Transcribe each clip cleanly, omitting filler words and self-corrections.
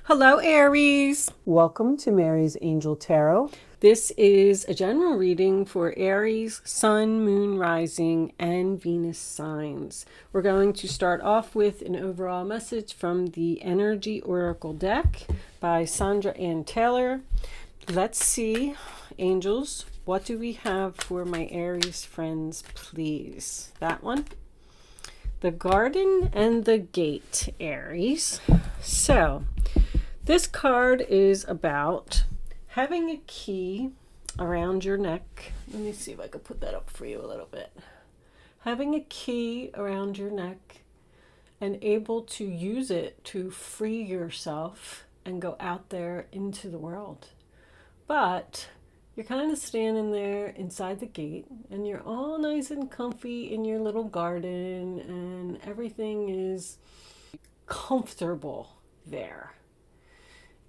Hello, Aries. Welcome to Mary's Angel Tarot. This is a general reading for Aries, Sun, Moon, Rising, and Venus signs. We're going to start off with an overall message from the Energy Oracle deck by Sandra Ann Taylor. Let's see, angels, what do we have for my Aries friends, please? That one. The Garden and the Gate, Aries. So, this card is about having a key around your neck. Let me see if I can put that up for you a little bit. Having a key around your neck and able to use it to free yourself and go out there into the world. But you're kind of standing there inside the gate and you're all nice and comfy in your little garden and everything is comfortable there.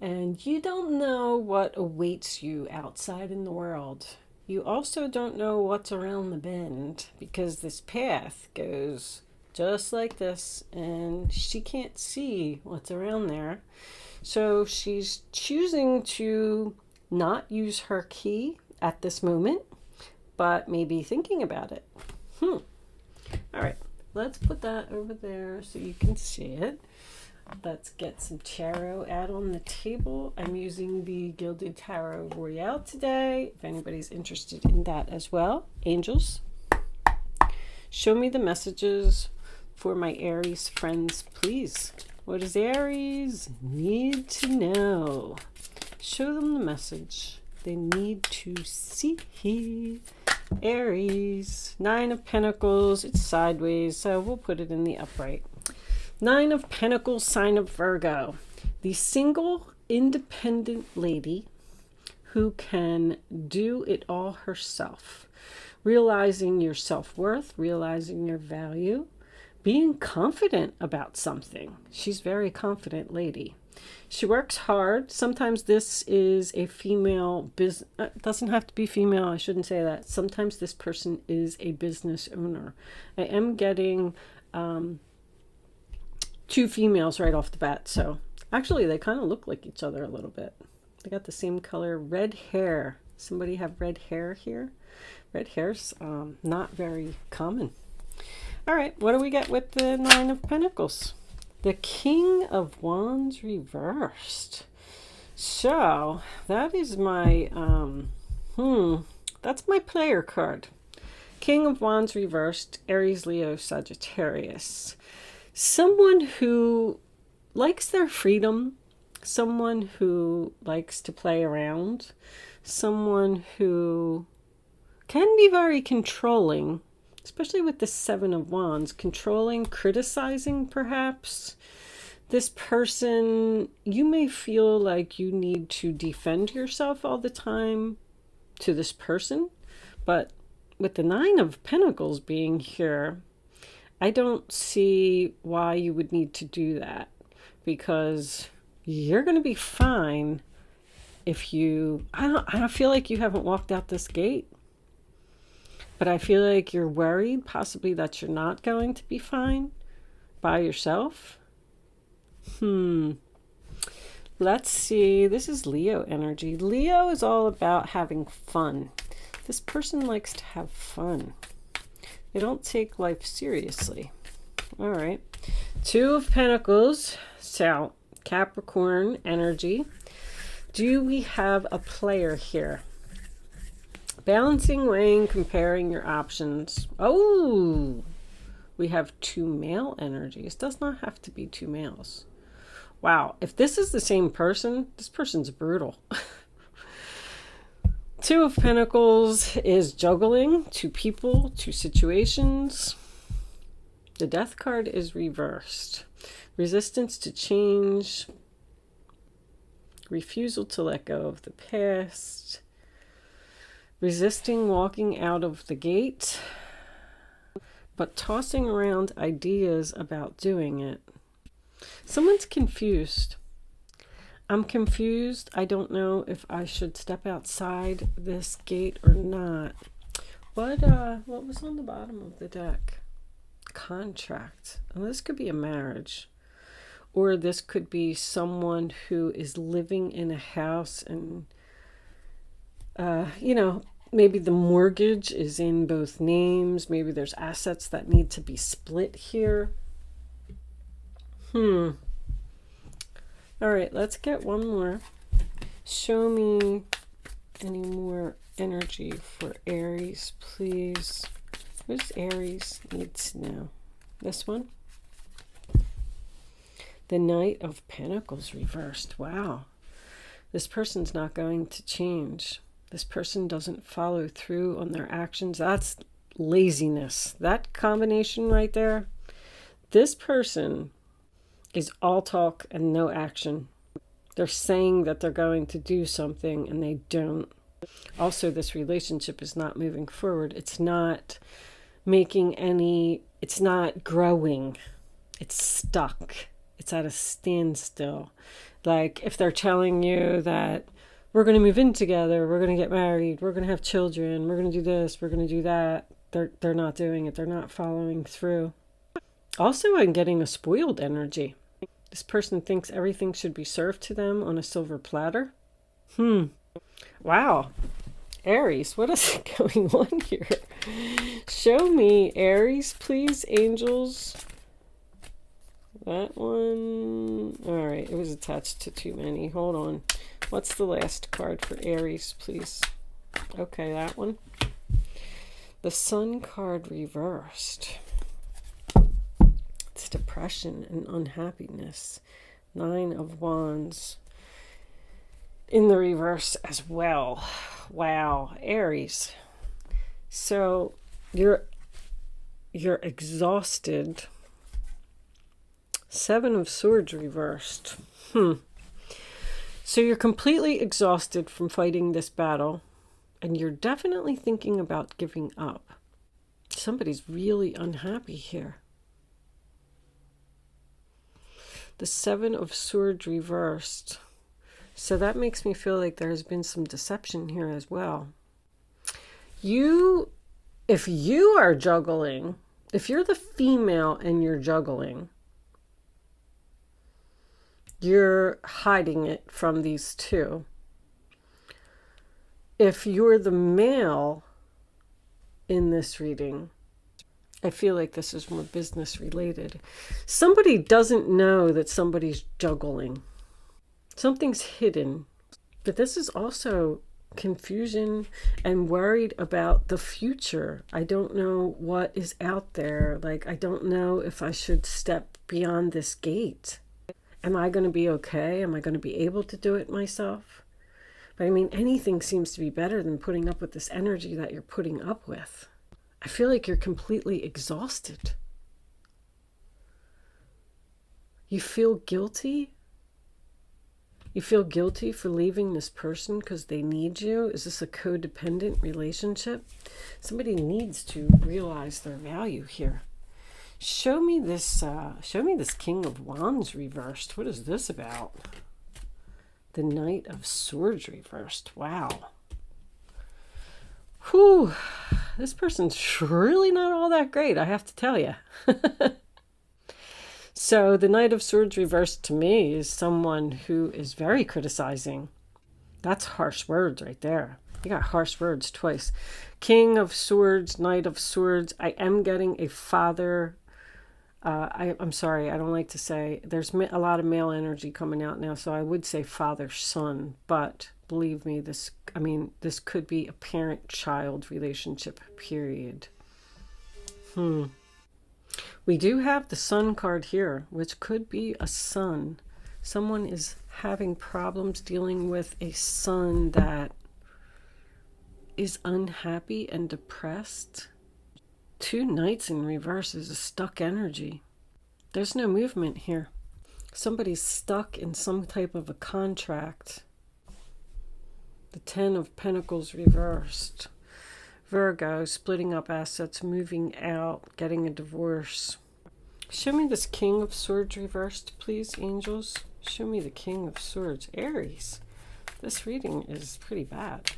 And you don't know what awaits you outside in the world. You also don't know what's around the bend because this path goes just like this and she can't see what's around there. So she's choosing to not use her key at this moment, but maybe thinking about it. All right, let's put that over there so you can see it. Let's get some tarot out on the table. I'm using the Gilded Tarot Royale today. If anybody's interested in that as well. Angels, show me the messages for my Aries friends, please. What does Aries need to know? Show them the message they need to see. Aries, Nine of Pentacles. It's sideways, so we'll put it in the upright. Nine of Pentacles, sign of Virgo. The single, independent lady who can do it all herself. Realizing your self-worth, realizing your value, being confident about something. She's a very confident lady. She works hard. Sometimes this is a female business. It doesn't have to be female. I shouldn't say that. Sometimes this person is a business owner. I am getting two females right off the bat. So actually they kind of look like each other a little bit. They got the same color, red hair. Somebody have red hair here? Red hair's not very common. All right, what do we get with the Nine of Pentacles? The King of Wands reversed. So that is my, that's my player card. King of Wands reversed, Aries, Leo, Sagittarius. Someone who likes their freedom, someone who likes to play around, someone who can be very controlling, especially with the Seven of Wands, controlling, criticizing perhaps. This person, you may feel like you need to defend yourself all the time to this person, but with the Nine of Pentacles being here, I don't see why you would need to do that because you're going to be fine if you, I don't feel like you haven't walked out this gate, but I feel like you're worried possibly that you're not going to be fine by yourself. Let's see. This is Leo energy. Leo is all about having fun. This person likes to have fun. They don't take life seriously. All right. Two of Pentacles. So, Capricorn energy. Do we have a player here? Balancing, weighing, comparing your options. Oh, we have two male energies. Does not have to be two males. Wow. If this is the same person, this person's brutal. Two of Pentacles is juggling, two people, two situations. The Death card is reversed. Resistance to change. Refusal to let go of the past. Resisting walking out of the gate. But tossing around ideas about doing it. Someone's confused. I'm confused. I don't know if I should step outside this gate or not. What was on the bottom of the deck? Contract. And this could be a marriage. Or this could be someone who is living in a house and, maybe the mortgage is in both names. Maybe there's assets that need to be split here. All right, let's get one more. Show me any more energy for Aries, please. What does Aries need to know? This one? The Knight of Pentacles reversed. Wow. This person's not going to change. This person doesn't follow through on their actions. That's laziness. That combination right there. This person is all talk and no action. They're saying that they're going to do something and they don't. Also, this relationship is not moving forward. It's not it's not growing. It's stuck. It's at a standstill. Like if they're telling you that we're going to move in together, we're going to get married, we're going to have children, we're going to do this, we're going to do that. They're not doing it. They're not following through. Also, I'm getting a spoiled energy. This person thinks everything should be served to them on a silver platter. Wow. Aries, what is going on here? Show me, Aries, please, angels. That one. All right, it was attached to too many. Hold on. What's the last card for Aries, please? Okay, that one. The Sun card reversed. It's depression and unhappiness. 9 of Wands in the reverse as well. Wow, Aries. So you're exhausted. 7 of Swords reversed. So you're completely exhausted from fighting this battle, and you're definitely thinking about giving up. Somebody's really unhappy here. The 7 of Swords reversed. So that makes me feel like there has been some deception here as well. If you are juggling, if you're the female and you're juggling, you're hiding it from these two. If you're the male in this reading, I feel like this is more business related. Somebody doesn't know that somebody's juggling. Something's hidden. But this is also confusion and worried about the future. I don't know what is out there. Like, I don't know if I should step beyond this gate. Am I going to be okay? Am I going to be able to do it myself? But I mean, anything seems to be better than putting up with this energy that you're putting up with. I feel like you're completely exhausted. You feel guilty? You feel guilty for leaving this person because they need you? Is this a codependent relationship? Somebody needs to realize their value here. Show me this King of Wands reversed. What is this about? The Knight of Swords reversed. Wow. Whew. This person's really not all that great, I have to tell you. So the Knight of Swords reversed to me is someone who is very criticizing. That's harsh words right there. You got harsh words twice. King of Swords, Knight of Swords. I am getting a father. I'm sorry, I don't like to say. There's a lot of male energy coming out now, so I would say father-son. But believe me, this could be a parent-child relationship, period. We do have the Sun card here, which could be a son. Someone is having problems dealing with a son that is unhappy and depressed. 2 Knights in reverse is a stuck energy. There's no movement here. Somebody's stuck in some type of a contract. The 10 of Pentacles reversed. Virgo, splitting up assets, moving out, getting a divorce. Show me this King of Swords reversed, please, angels. Show me the King of Swords. Aries, this reading is pretty bad.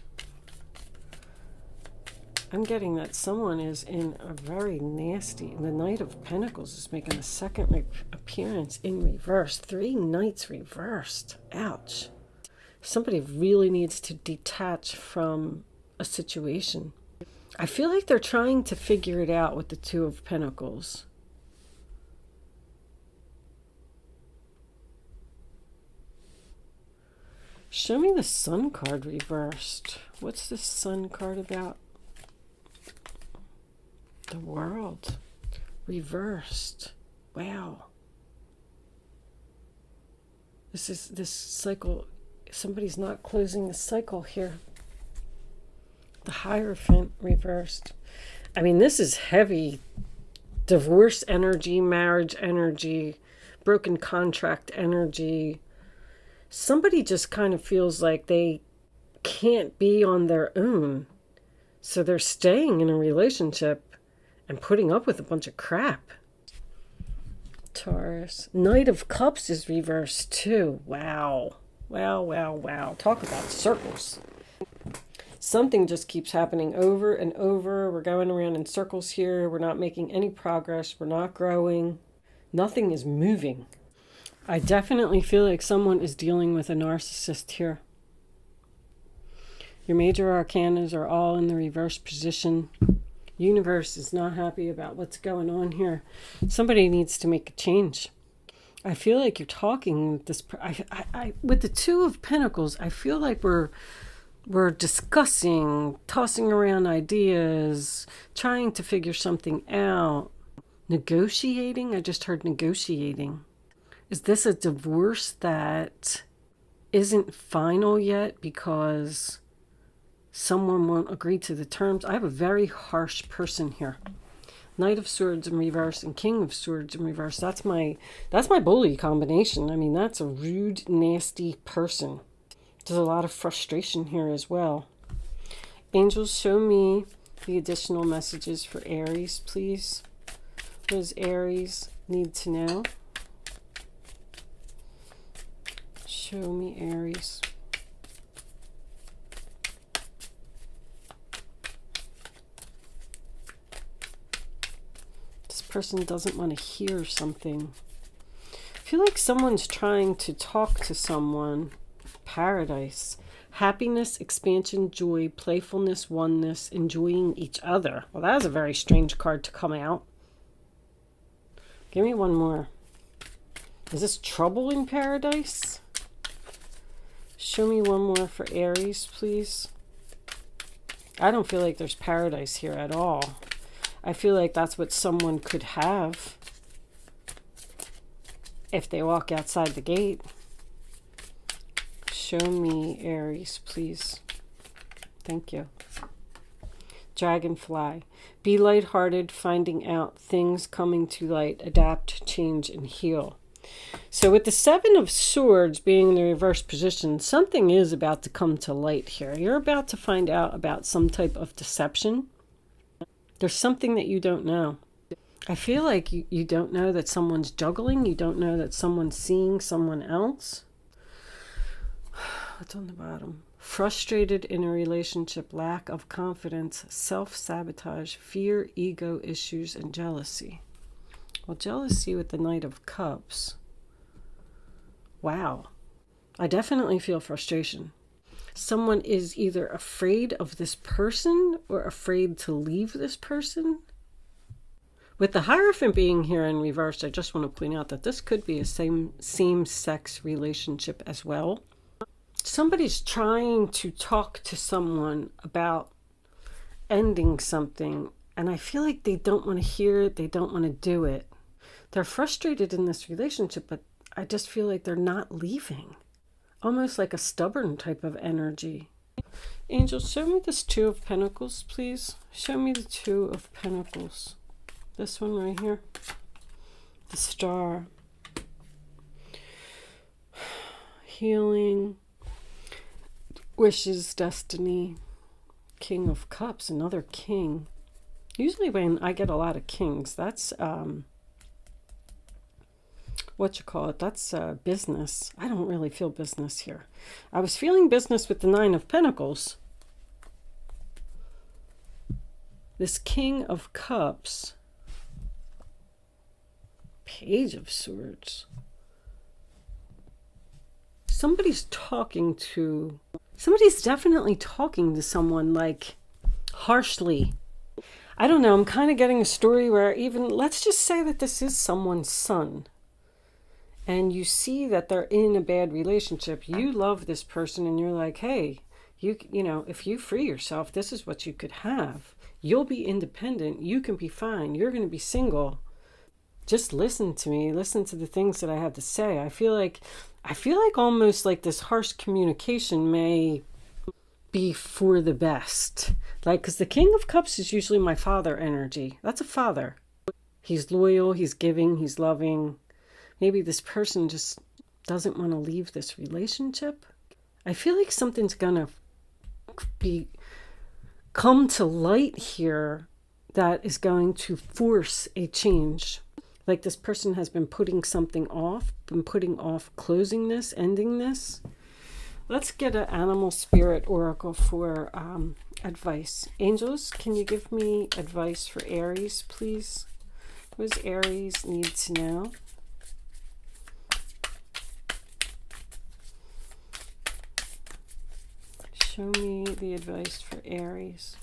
I'm getting that someone is in a very nasty... The Knight of Pentacles is making a second appearance in reverse. 3 Knights reversed. Ouch. Somebody really needs to detach from a situation. I feel like they're trying to figure it out with the 2 of Pentacles. Show me the Sun card reversed. What's the Sun card about? The World reversed. Wow. This cycle, somebody's not closing the cycle here. The Hierophant reversed. I mean, this is heavy. Divorce energy, marriage energy, broken contract energy. Somebody just kind of feels like they can't be on their own. So they're staying in a relationship and putting up with a bunch of crap. Taurus. Knight of Cups is reversed too. Wow. Wow, wow, wow. Talk about circles. Something just keeps happening over and over. We're going around in circles here. We're not making any progress. We're not growing. Nothing is moving. I definitely feel like someone is dealing with a narcissist here. Your major arcanas are all in the reverse position. Universe is not happy about what's going on here. Somebody needs to make a change. I feel like you're talking with this. With the 2 of Pentacles, I feel like we're discussing, tossing around ideas, trying to figure something out. Negotiating? I just heard negotiating. Is this a divorce that isn't final yet because someone won't agree to the terms? I have a very harsh person here. Knight of Swords in reverse and King of Swords in reverse. That's my bully combination. I mean, that's a rude, nasty person. There's a lot of frustration here as well. Angels, show me the additional messages for Aries, please. What does Aries need to know? Show me Aries. This person doesn't want to hear something. I feel like someone's trying to talk to someone. Paradise. Happiness, expansion, joy, playfulness, oneness, enjoying each other. Well, that is a very strange card to come out. Give me one more. Is this trouble in paradise? Show me one more for Aries, please. I don't feel like there's paradise here at all. I feel like that's what someone could have if they walk outside the gate. Show me Aries, please. Thank you. Dragonfly. Be lighthearted, finding out things coming to light, adapt, change, and heal. So with the 7 of Swords being in the reverse position, something is about to come to light here. You're about to find out about some type of deception. There's something that you don't know. I feel like you don't know that someone's juggling. You don't know that someone's seeing someone else. What's on the bottom? Frustrated in a relationship, lack of confidence, self-sabotage, fear, ego issues, and jealousy. Well, jealousy with the Knight of Cups. Wow. I definitely feel frustration. Someone is either afraid of this person or afraid to leave this person. With the Hierophant being here in reverse, I just want to point out that this could be a same-sex relationship as well. Somebody's trying to talk to someone about ending something, and I feel like they don't want to hear it, they don't want to do it. They're frustrated in this relationship, but I just feel like they're not leaving. Almost like a stubborn type of energy. Angels, show me this 2 of Pentacles, please. Show me the 2 of Pentacles. This one right here. The Star. Healing. Wishes, destiny. King of Cups, another king. Usually when I get a lot of kings, that's that's business. I don't really feel business here. I was feeling business with the 9 of Pentacles. This King of Cups, Page of Swords. Somebody's definitely talking to someone, like, harshly. I don't know, I'm kind of getting a story where even, let's just say that this is someone's son. And you see that they're in a bad relationship. You love this person and you're like, hey, you know, if you free yourself, this is what you could have. You'll be independent. You can be fine. You're going to be single. Just listen to me. Listen to the things that I have to say. I feel like almost like this harsh communication may be for the best. Like, because the King of Cups is usually my father energy. That's a father. He's loyal. He's giving. He's loving. Maybe this person just doesn't want to leave this relationship. I feel like something's going to come to light here that is going to force a change. Like this person has been putting something off, closing this, ending this. Let's get an animal spirit oracle for advice. Angels, can you give me advice for Aries, please? What does Aries need to know? Show me the advice for Aries.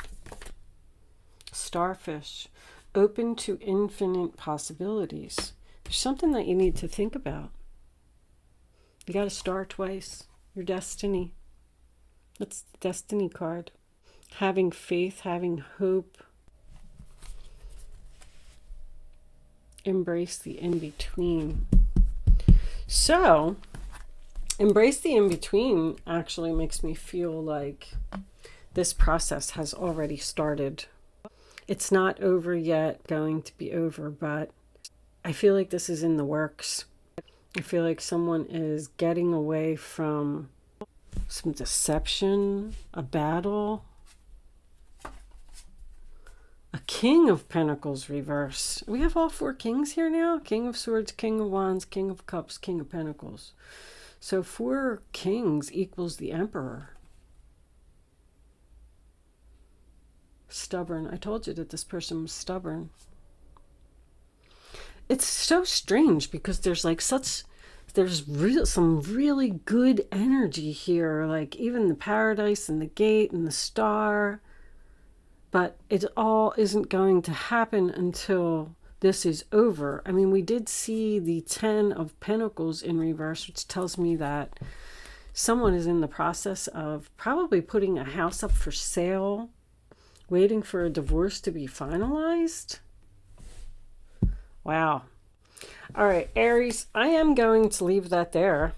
Starfish, open to infinite possibilities. There's something that you need to think about. You got a star twice. Your destiny. That's the destiny card. Having faith, having hope. Embrace the in-between. So, embrace the in-between actually makes me feel like this process has already started. It's not over yet, going to be over, but I feel like this is in the works. I feel like someone is getting away from some deception, a battle. A King of Pentacles reverse. We have all four kings here now. King of Swords, King of Wands, King of Cups, King of Pentacles. So 4 kings equals the Emperor. Stubborn. I told you that this person was stubborn. It's so strange because there's like some really good energy here, like even the paradise and the gate and the star, but it all isn't going to happen until this is over. I mean, we did see the 10 of Pentacles in reverse, which tells me that someone is in the process of probably putting a house up for sale, waiting for a divorce to be finalized. Wow. All right, Aries, I am going to leave that there.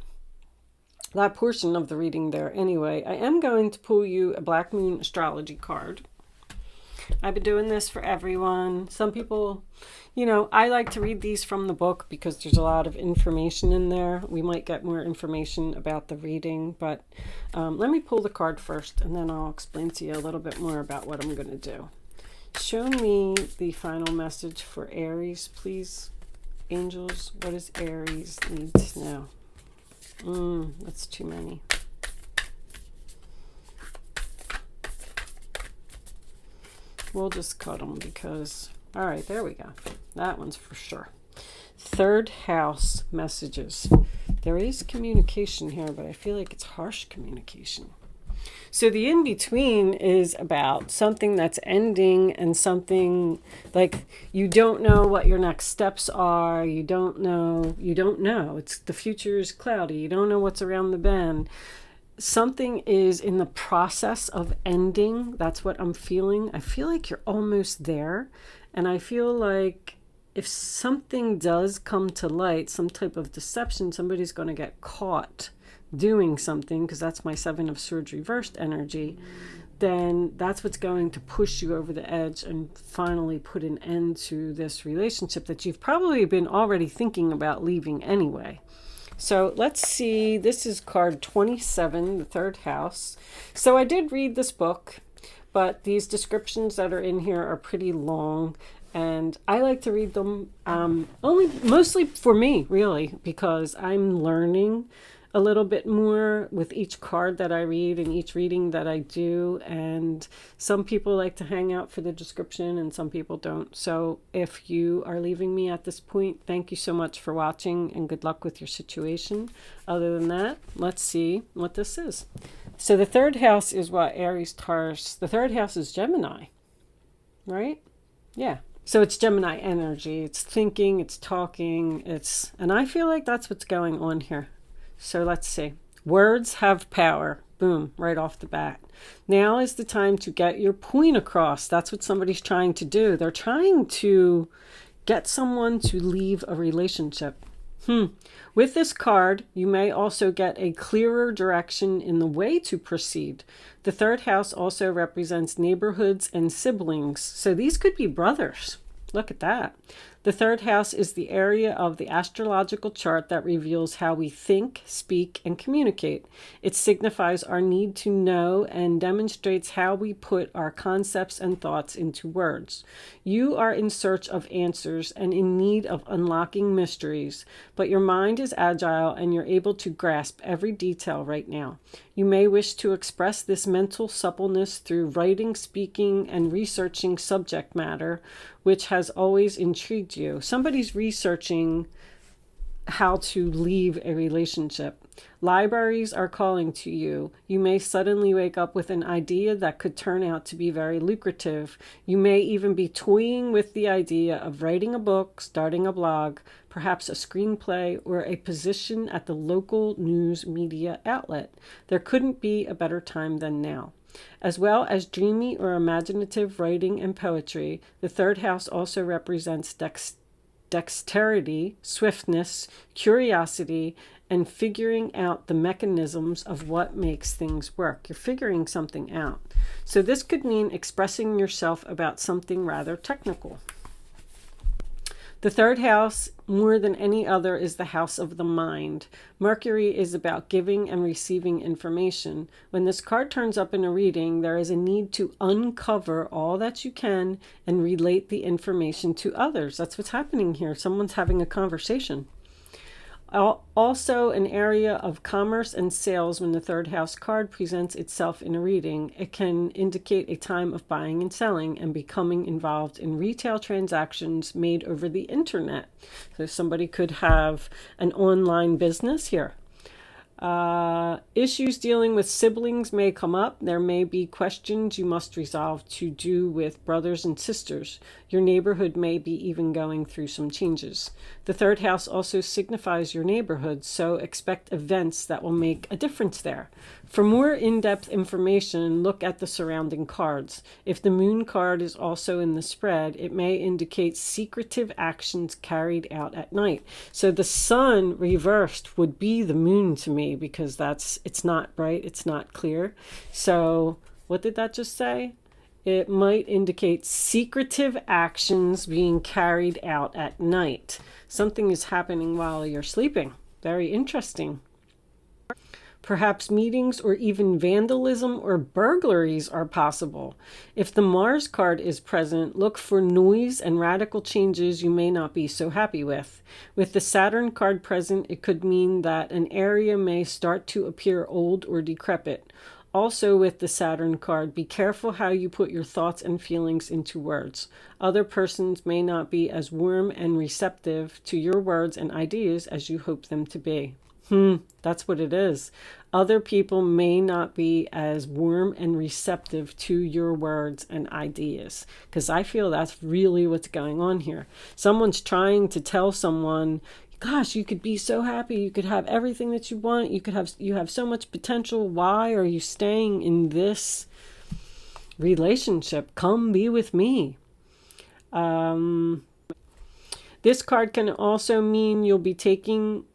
That portion of the reading there. Anyway, I am going to pull you a Black Moon astrology card. I've been doing this for everyone. Some people, you know, I like to read these from the book because there's a lot of information in there. We might get more information about the reading, but let me pull the card first and then I'll explain to you a little bit more about what I'm going to do. Show me the final message for Aries, please. Angels, what does Aries need to know? That's too many. We'll just cut them because, all right, there we go. That one's for sure. 3rd house messages. There is communication here, but I feel like it's harsh communication. So the in-between is about something that's ending and something like you don't know what your next steps are. You don't know. It's the future is cloudy. You don't know what's around the bend. Something is in the process of ending. That's what I'm feeling. I feel like you're almost there. And I feel like if something does come to light, some type of deception, somebody's going to get caught doing something, because that's my 7 of Swords reversed energy, then that's what's going to push you over the edge and finally put an end to this relationship that you've probably been already thinking about leaving anyway. So let's see, this is card 27, the 3rd house. So I did read this book, but these descriptions that are in here are pretty long, and I like to read them mostly for me, really, because I'm learning. a little bit more with each card that I read and each reading that I do. And some people like to hang out for the description and some people don't. So if you are leaving me at this point, thank you so much for watching and good luck with your situation. Other than that, let's see what this is. So the third house is what? Aries, Taurus. The third house is Gemini, right? Yeah. So it's Gemini energy. It's thinking, it's talking, and I feel like that's what's going on here. So let's see. Words have power. Boom, right off the bat. Now is the time to get your point across. That's what somebody's trying to do. They're trying to get someone to leave a relationship. With this card, you may also get a clearer direction in the way to proceed. The third house also represents neighborhoods and siblings. So these could be brothers. Look at that. The third house is the area of the astrological chart that reveals how we think, speak, and communicate. It signifies our need to know and demonstrates how we put our concepts and thoughts into words. You are in search of answers and in need of unlocking mysteries, but your mind is agile and you're able to grasp every detail right now. You may wish to express this mental suppleness through writing, speaking, and researching subject matter, which has always intrigued you. Somebody's researching how to leave a relationship. Libraries are calling to you. You may suddenly wake up with an idea that could turn out to be very lucrative. You may even be toying with the idea of writing a book, starting a blog, perhaps a screenplay, or a position at the local news media outlet. There couldn't be a better time than now. As well as dreamy or imaginative writing and poetry, the third house also represents dexterity, swiftness, curiosity, and figuring out the mechanisms of what makes things work. You're figuring something out. So this could mean expressing yourself about something rather technical. The third house, more than any other, is the house of the mind. Mercury is about giving and receiving information. When this card turns up in a reading, there is a need to uncover all that you can and relate the information to others. That's what's happening here. Someone's having a conversation. Also an area of commerce and sales. When the third house card presents itself in a reading, it can indicate a time of buying and selling and becoming involved in retail transactions made over the internet. So somebody could have an online business here. Issues dealing with siblings may come up. There may be questions you must resolve to do with brothers and sisters. Your neighborhood may be even going through some changes. The third house also signifies your neighborhood, so expect events that will make a difference there. For more in-depth information, look at the surrounding cards. If the moon card is also in the spread, it may indicate secretive actions carried out at night. So the sun reversed would be the moon to me, because it's not bright, it's not clear. So what did that just say? It might indicate secretive actions being carried out at night. Something is happening while you're sleeping. Very interesting. Perhaps meetings or even vandalism or burglaries are possible. If the Mars card is present, look for noise and radical changes you may not be so happy with. With the Saturn card present, it could mean that an area may start to appear old or decrepit. Also with the Saturn card, be careful how you put your thoughts and feelings into words. Other persons may not be as warm and receptive to your words and ideas as you hope them to be. That's what it is. Other people may not be as warm and receptive to your words and ideas, because I feel that's really what's going on here. Someone's trying to tell someone, gosh, you could be so happy, you could have everything that you want, you have so much potential. Why are you staying in this relationship? Come be with me. This card can also mean you'll be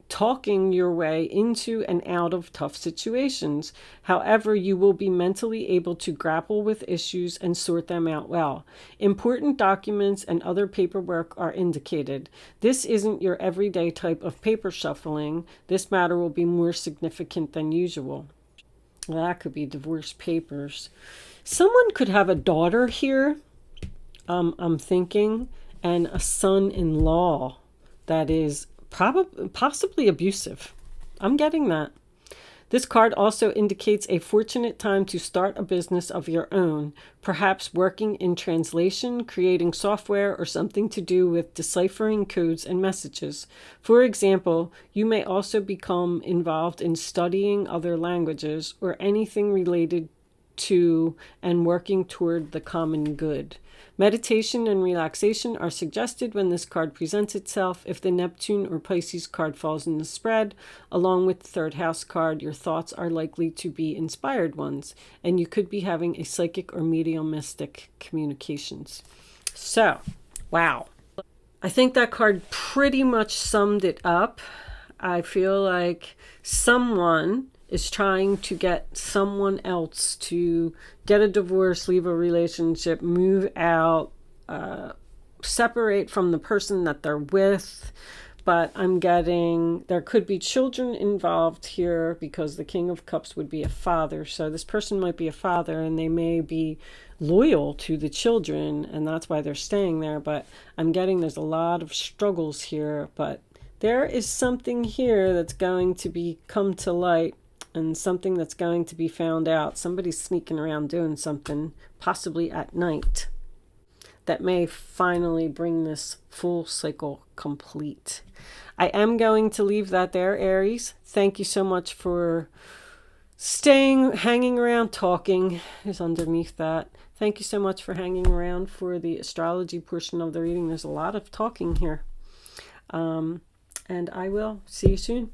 talking your way into and out of tough situations. However, you will be mentally able to grapple with issues and sort them out well. Important documents and other paperwork are indicated. This isn't your everyday type of paper shuffling. This matter will be more significant than usual. Well, that could be divorce papers. Someone could have a daughter here, I'm thinking, and a son-in-law that is possibly abusive. I'm getting that. This card also indicates a fortunate time to start a business of your own, perhaps working in translation, creating software, or something to do with deciphering codes and messages. For example, you may also become involved in studying other languages or anything related to and working toward the common good. Meditation and relaxation are suggested when this card presents itself. If the Neptune or Pisces card falls in the spread, along with the third house card, your thoughts are likely to be inspired ones, and you could be having a psychic or mediumistic communications. So, wow. I think that card pretty much summed it up. I feel like someone is trying to get someone else to get a divorce, leave a relationship, move out, separate from the person that they're with. But I'm getting there could be children involved here because the King of Cups would be a father. So this person might be a father and they may be loyal to the children and that's why they're staying there. But I'm getting there's a lot of struggles here. But there is something here that's going to come to light and something that's going to be found out. Somebody's sneaking around doing something, possibly at night, that may finally bring this full cycle complete. I am going to leave that there, Aries. Thank you so much for hanging around, talking is underneath that. Thank you so much for hanging around for the astrology portion of the reading. There's a lot of talking here. And I will see you soon.